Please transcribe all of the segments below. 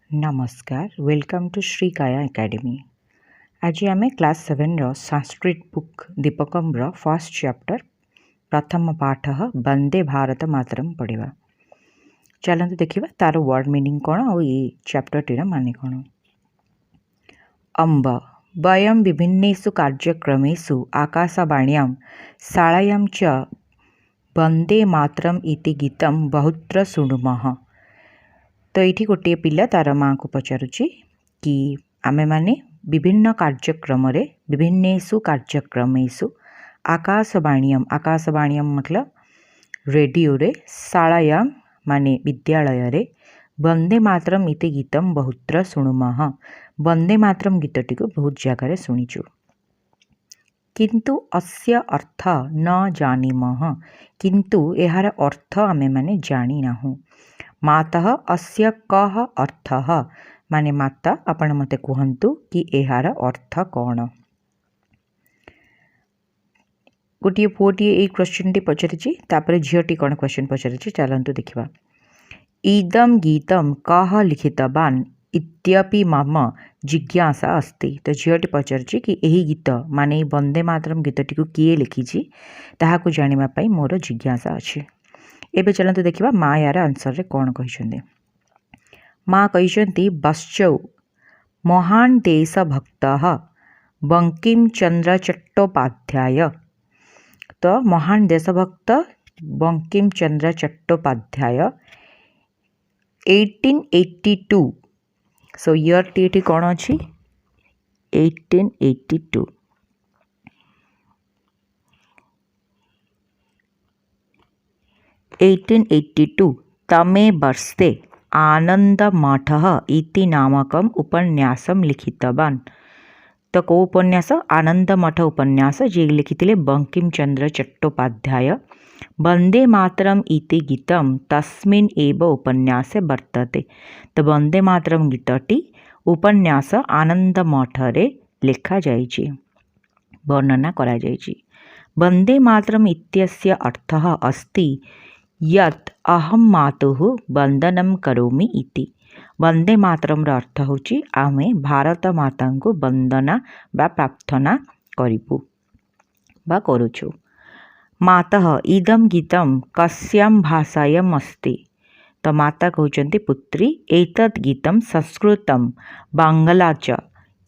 नमस्कार welcome to श्रीकाया academy. आज आम class 7 Sanskrit book Deepakam first chapter प्रथम पाठ वंदे भारत मातरम पढ़ा। चलते देखा तार वर्ड मीनिंग कौन और ये चैप्टर टीर माने कौन। अम्ब वयम विभिन्नेषु कार्यक्रमेषु आकाशवाण्यां शालायां च वंदे मातरम इति गीतम बहुत्र शुणुमः। तो ये गोटे पिला तार माँ को पचारुची कि आमे माने विभिन्न कार्यक्रम विभिन्नेषु कार्यक्रमेषु आकाशवाणीयम आकाशवाणीयम मतलब रेडियो रे शालायाम माने विद्यालय रे वंदे मातरम इति गीतम बहुत्र शुणुमः। वंदे मातरम गीतटी को बहुत जगह शुणीचु किंतु अस्य अर्थ न जानीमः। किंतु यार अर्थ आमे माने जानी नाहु। मातः अस्य कः अर्थः माने माता आपण मते कहंतु कि एहार अर्थ कौन। गोटे पुओटी ये क्वेश्चन टी पचारिछि तापर झीटी कौन क्वेश्चन पचारिछि चलंतु देखिबा। इदम गीतम कः लिखितवान इत्यपि मम जिज्ञासा अस्ति। तो झीटी पचारिछि कि एही गीत माने वंदे मातरम गीतटी को किए लिखिछि ताहाकु जानिबा पई मोर जिज्ञासा अछि। एबे चलते देखिबा माँ यार आंसर रे कौन कहिसंती। माँ कहिसंती बश्चौ महान देशभक्तः बंकिम चंद्र चट्टोपाध्याय। तो महान देशभक्त बंकिम चंद्र चट्टोपाध्याय 1882। सो ईयर टी कौन अच्छी 1882। तमे वर्षे आनंदमठः इति नामकम उपन्यासम लिखितवान। तो को उपन्यास आनंदमठ उपन्यास जे लिखिथिले बंकिम चंद्र चट्टोपाध्याय। वंदे मातरम इति गीतम तस्मिन् एव उपन्यासे वर्तते। तो वंदे मातरम गीतटी उपन्यास आनंदमठ रे लिखा जाइछि वर्णना करा जाइछि। वंदे मातरम इत्यस्य अर्थः अस्ति यत् अहम मातुः वंदनम करोमि इति। वंदे मातरम रा अर्थ होची आमे भारत माता को वंदना बा प्रार्थना करिबु बा करूछु। मातः इदम गीतम कस्यां भाषायाम् अस्ति। तो माता कहउचंती पुत्री एतत् गीतम संस्कृतम बांग्ला च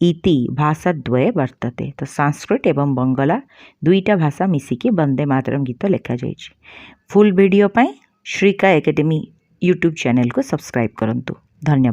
इति भाषाद्वये वर्तते। तो संस्कृत एवं बंगला दुईटा भाषा मिसिकी वंदे मातरम गीत लिखा जाइछि। फुल वीडियो पाई श्रीका एकेडमी यूट्यूब चैनल को सब्सक्राइब करंतु। धन्यवाद।